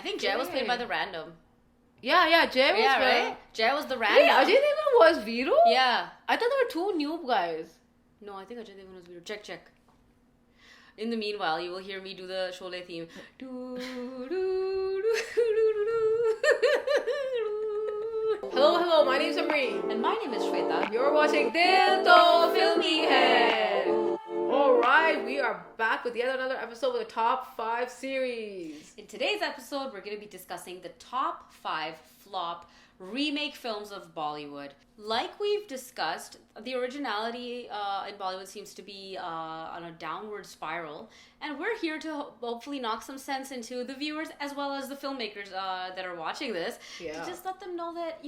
think Jay was played by the random. Yeah, Jay was right? Jay was the random. Wait, Ajay Devgan was Veeru? Yeah. I thought there were two noob guys. No, I think Ajay Devgan was Veeru. Check. In the meanwhile, you will hear me do the Sholay theme. Hello, my name's Amreen. And my name is Shwayta. You're watching Dil To Filmy Hai. Alright, we are back with yet another episode of the Top 5 series. In today's episode, we're going to be discussing the top 5 flop remake films of Bollywood. Like we've discussed, the originality in Bollywood seems to be on a downward spiral, and we're here to hopefully knock some sense into the viewers as well as the filmmakers that are watching this, to just let them know that,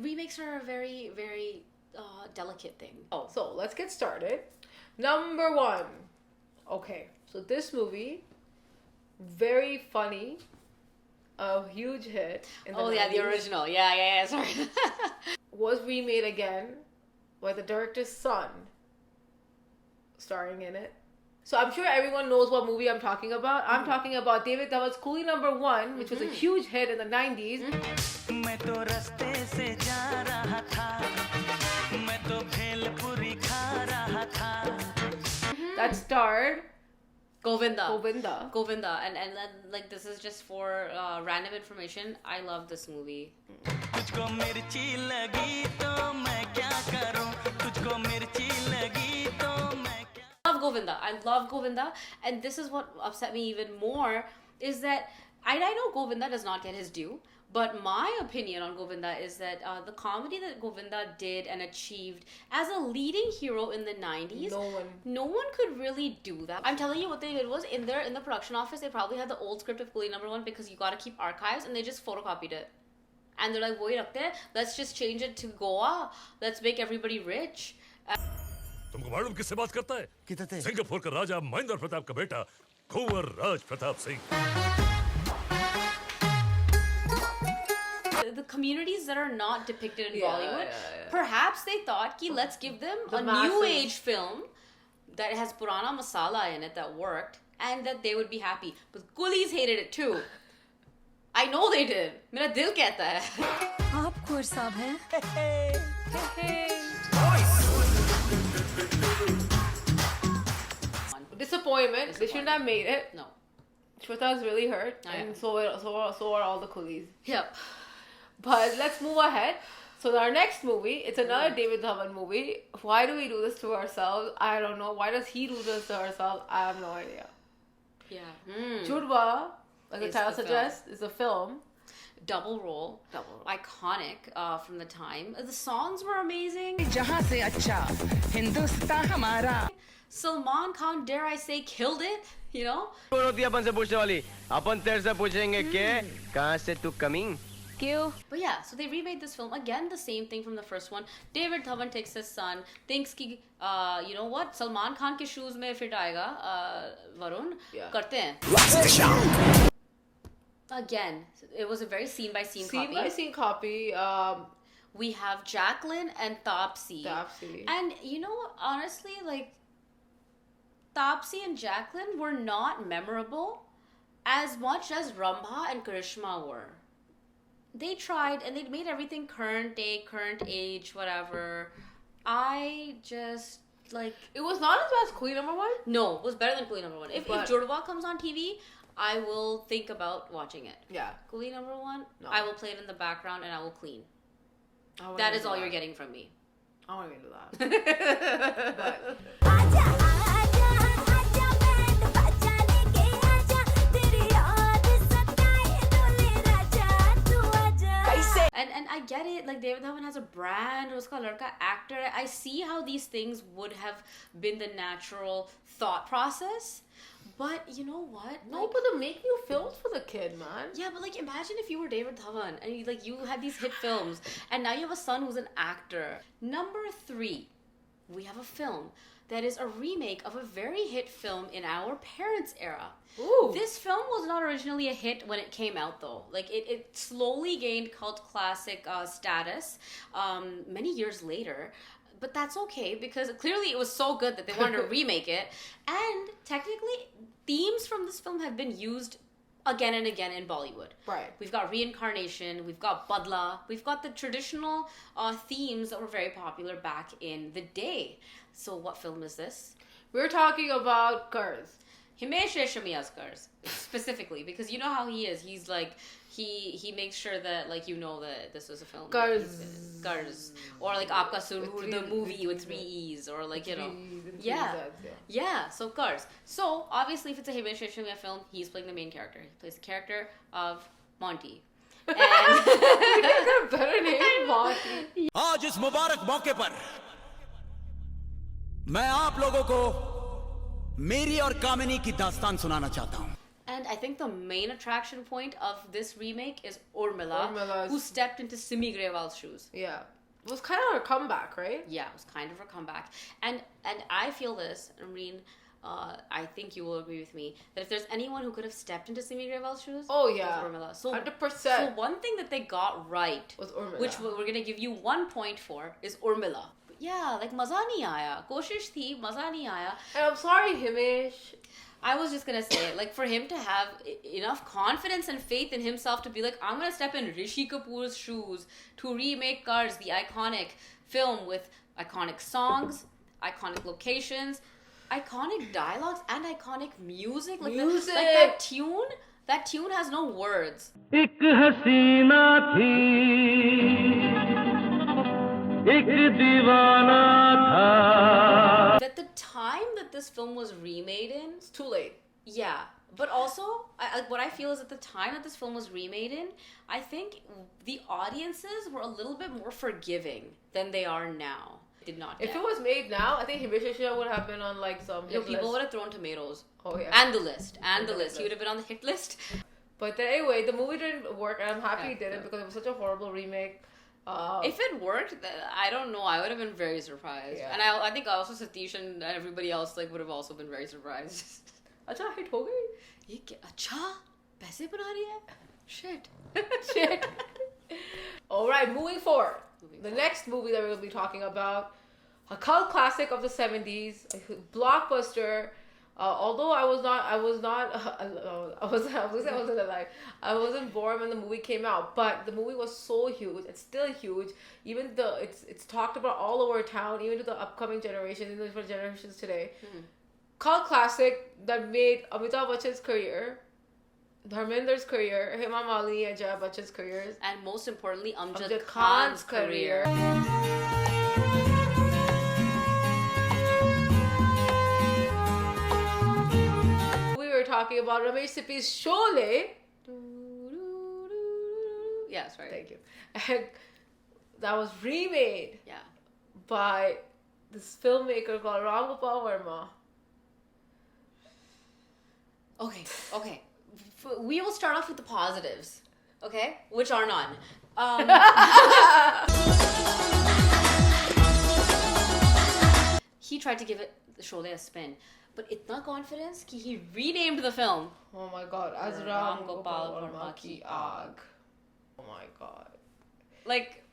remakes are a very, very delicate thing. So let's get started. Number 1. Okay, so this movie, very funny, a huge hit. In the 90s, the original. Yeah, sorry. was remade again by the director's son starring in it. So I'm sure everyone knows what movie I'm talking about. I'm talking about David Dhawan's Coolie No. 1, which was a huge hit in the 90s. That starred Govinda. And then, like, this is just for random information. I love this movie. I love Govinda. And this is what upset me even more, is that I know Govinda does not get his due. But my opinion on Govinda is that the comedy that Govinda did and achieved as a leading hero in the 90s, no one could really do that. I'm telling you, what they did was, in the production office, they probably had the old script of Coolie No. 1 because you gotta keep archives, and they just photocopied it. And they're like, wait, let's just change it to Goa. Let's make everybody rich. तुमको मालूम किससे बात करता है? Singapore का राजा महेंद्र प्रताप का बेटा कुंवर राज Pratap Singh. The communities that are not depicted in Bollywood, perhaps they thought, let's give them a new age film that has Purana masala in it that worked, and that they would be happy. But coolies hated it too. I know they did. Mera dil kehta hai. आप कुंवर साहब हैं? Disappointment. They shouldn't have made it. No. Shweta was really hurt, and so are all the coolies. Yep. But let's move ahead. So our next movie, it's another David Dhawan movie. Why do we do this to ourselves? I don't know. Why does he do this to ourselves? I have no idea. Yeah. Judwaa, like the title suggests, is a film. Double role. Iconic from the time. The songs were amazing. Salman Khan, dare I say, killed it, But yeah, so they remade this film. Again, the same thing from the first one. David Dhawan takes his son, thinks ki, you know what, Salman Khan ke shoes mein fit aayega, Varun, karte hain. Again, it was a very scene-by-scene copy. Scene-by-scene copy. We have Jacqueline and Taapsee. And, honestly, like, Taapsee and Jacqueline were not memorable as much as Rambha and Karishma were. They tried, and they made everything current day, current age, whatever. I just, like... It was not as bad as Coolie No. 1? No, it was better than Coolie No. 1. If Judwaa comes on TV, I will think about watching it. Yeah. Coolie No. 1, no. I will play it in the background, and I will clean. That is all you're getting from me. I want to do that. But... And I get it, like, David Dhawan has a brand, uska ladka actor. I see how these things would have been the natural thought process. But you know what? No, but they're making new films for the kid, man. Yeah, but like, imagine if you were David Dhawan and you had these hit films, and now you have a son who's an actor. Number 3, we have a film that is a remake of a very hit film in our parents' era. Ooh. This film was not originally a hit when it came out, though. Like, it slowly gained cult classic status many years later. But that's okay, because clearly it was so good that they wanted to remake it. And technically, themes from this film have been used again and again in Bollywood. Right. We've got reincarnation, we've got badla, we've got the traditional themes that were very popular back in the day. So what film is this? We're talking about Karz. Himesh Reshammiya's Karz, specifically, because you know how he is. He's like, he makes sure that, like, you know that this was a film. Karz. Or like Aapka Surur, the movie with 3 E's, or like, you know. Yeah, so Karz. So, obviously, if it's a Himesh Reshammiya film, he's playing the main character. He plays the character of Monty. And a better name, Monty. आज इस मुबारक मौके पर मैं आप लोगों को मेरी और कामिनी की दास्तान सुनाना चाहता हूं. And I think the main attraction point of this remake is Urmila, who stepped into Simi Grewal's shoes. Yeah. It was kind of a comeback, right? Yeah, it was kind of a comeback. And I feel this, Amreen, I think you will agree with me, that if there's anyone who could have stepped into Simi Grewal's shoes, oh yeah, it was Urmila. So, 100%. So one thing that they got right, was Urmila, which we're going to give you 1 point for, is Urmila. Yeah, like maza nahi aaya. Koshish thi, maza nahi aaya. And I'm sorry, Himesh. I was just gonna say, like, for him to have enough confidence and faith in himself to be like, I'm gonna step in Rishi Kapoor's shoes to remake Karz, the iconic film with iconic songs, iconic locations, iconic dialogues, and iconic music. Like, that tune has no words. एक हसीना थी एक दीवाना था. At the time that this film was remade in, It's too late. yeah, but also what I feel is at the time that this film was remade in, I think the audiences were a little bit more forgiving than they are now. Did not. If it was made now, I think Himesh Reshammiya would have been on like some hit people list. would have thrown tomatoes. Oh yeah. And the list. He would have been on the hit list. But then, anyway, the movie didn't work, and I'm happy it didn't because it was such a horrible remake. If it worked, I don't know. I would have been very surprised, and I think also Satish and everybody else like would have also been very surprised. Acha, hit ho gayi? ये क्या? अच्छा, पैसे बना रही है? Shit. Shit. All right, moving forward. The next movie that we're going to be talking about, a cult classic of the 70s, a blockbuster. Although I wasn't born when the movie came out, but the movie was so huge. It's still huge. Even though it's talked about all over town, even to the upcoming generation, even for generations today. Cult classic that made Amitabh Bachchan's career, Dharmender's career, Hema Malini and Jaya Bachchan's careers, and most importantly, Amjad Khan's Khan's career. Talking about Ramesh Sippy's Sholay. Yeah, sorry. Thank you. And that was remade by this filmmaker called Ram Gopal Verma. Okay. We will start off with the positives, okay? Which are none. He tried to give it Sholay a spin. But itna confidence कि he renamed the film. Oh my god, as Ram Gopal Verma ki Aag. Oh my god. Like,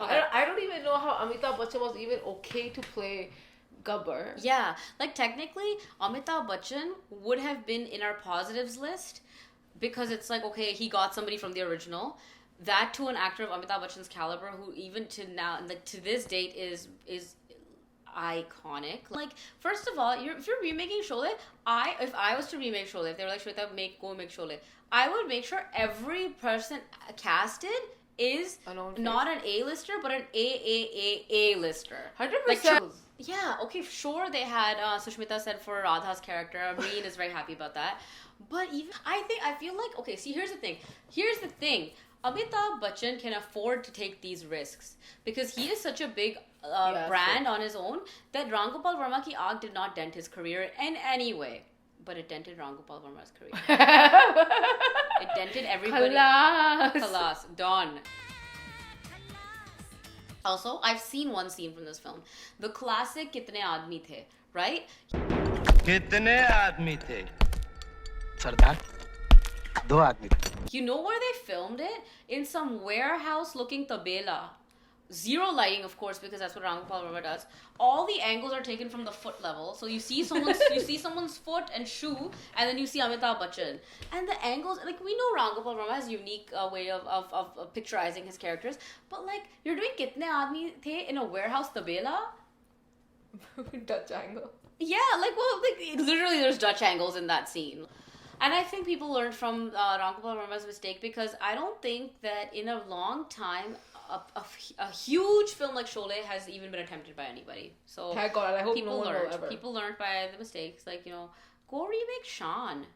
okay. I don't even know how Amitabh Bachchan was even okay to play Gabbar. Yeah, like technically, Amitabh Bachchan would have been in our positives list because it's like, okay, he got somebody from the original. That to an actor of Amitabh Bachchan's caliber who even to now, like to this date is iconic. Like, first of all, if you're remaking Sholay, if I was to remake Sholay, if they were like, Shweta, go make Sholay, I would make sure every person casted is not an A-lister, but an A-lister. 100%. Like, yeah, okay, sure, they had Sushmita said for Radha's character. Amreen is very happy about that. But even, I feel like, okay, see, here's the thing. Amitabh Bachchan can afford to take these risks because he is such a big brand on his own that Ram Gopal Verma ki Aag did not dent his career in any way. But it dented Ram Gopal Verma's career. It dented everybody. Khalas. Done. Also, I've seen one scene from this film. The classic Kitne Aadmi The, right? कितने आदमी थे? सरदार, 2 आदमी थे. You know where they filmed it? In some warehouse looking tabela. zero lighting, of course, because that's what Ramgopal Verma does. All the angles are taken from the foot level, so you see someone's foot and shoe, and then you see Amitabh Bachchan. And the angles, like, we know Ramgopal Verma has a unique way of picturizing his characters, but like, you're doing Kitne Aadmi The in a warehouse tabela. Dutch angle. Yeah, like literally there's Dutch angles in that scene. And I think people learned from Ramgopal Verma's mistake, because I don't think that in a long time a huge film like Sholay has even been attempted by anybody. So Thank God, I hope no one will ever. People learned by the mistakes. Like, you know, go remake Shan.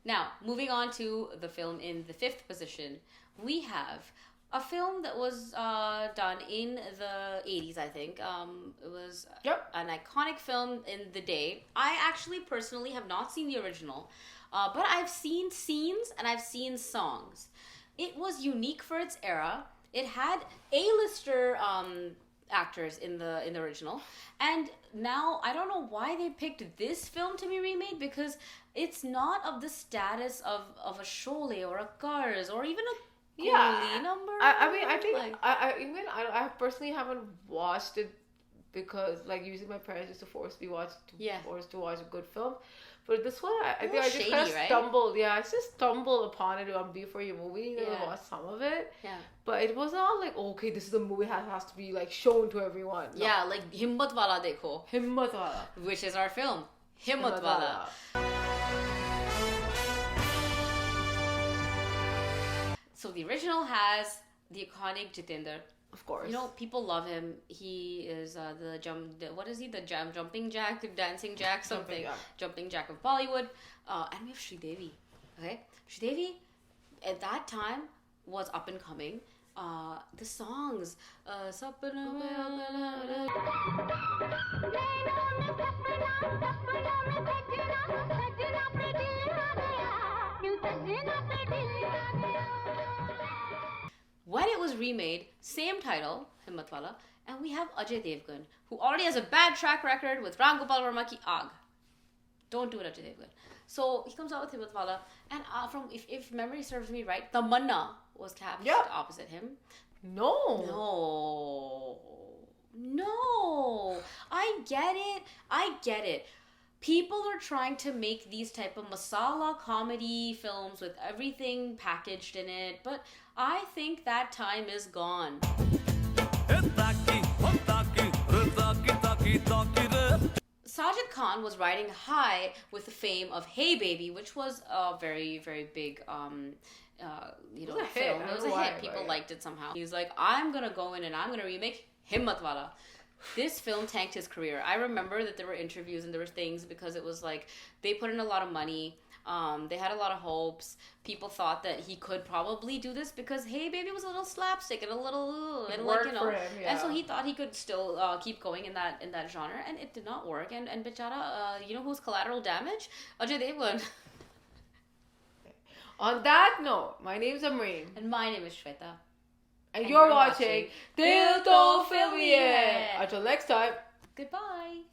Now, moving on to the film in the 5th position, we have a film that was done in the 80s, I think. It was an iconic film in the day. I actually personally have not seen the original, but I've seen scenes and I've seen songs. It was unique for its era. It had A-lister actors in the original, and now I don't know why they picked this film to be remade, because it's not of the status of a Sholay or a Karz or even a Coolie number. I mean, I think I personally haven't watched it because, like, usually my parents used to force me to watch a good film. But this one, I think I just kind of stumbled. Yeah, I just stumbled upon it on Before You Movie. And I watched some of it. Yeah. But it was not like, okay, this is a movie that has to be like shown to everyone. No. Yeah, like Himmatwala dekho. Himmatwala. Which is our film. Himmatwala. So the original has the iconic Jitendra. Of course. You know, people love him. He is the jumping jack, dancing jack, something. Jumping jack of Bollywood. And we have Sridevi. Okay? Sridevi, at that time, was up and coming. The songs. When it was remade, same title, Himmatwala, and we have Ajay Devgan, who already has a bad track record with Ramgopal Verma ki Aag. Don't do it, Ajay Devgan. So he comes out with Himmatwala, and if memory serves me right, Tamanna was cast opposite him. No. I get it. People are trying to make these type of masala comedy films with everything packaged in it, but I think that time is gone. Sajid Khan was riding high with the fame of Hey Baby, which was a very, very big film. It was a hit. People liked it somehow. He was like, I'm gonna go in and I'm gonna remake Himmatwala. This film tanked his career. I remember that there were interviews and there were things, because it was like they put in a lot of money. They had a lot of hopes. People thought that he could probably do this because Hey Baby was a little slapstick and a little for him, and so he thought he could still keep going in that genre, and it did not work. And Bichara, you know who's collateral damage? Ajay Devgan. On that note, my name's Amreen. And my name is Shweta. And you're watching Dil To Filmy Hai. Until next time. Goodbye.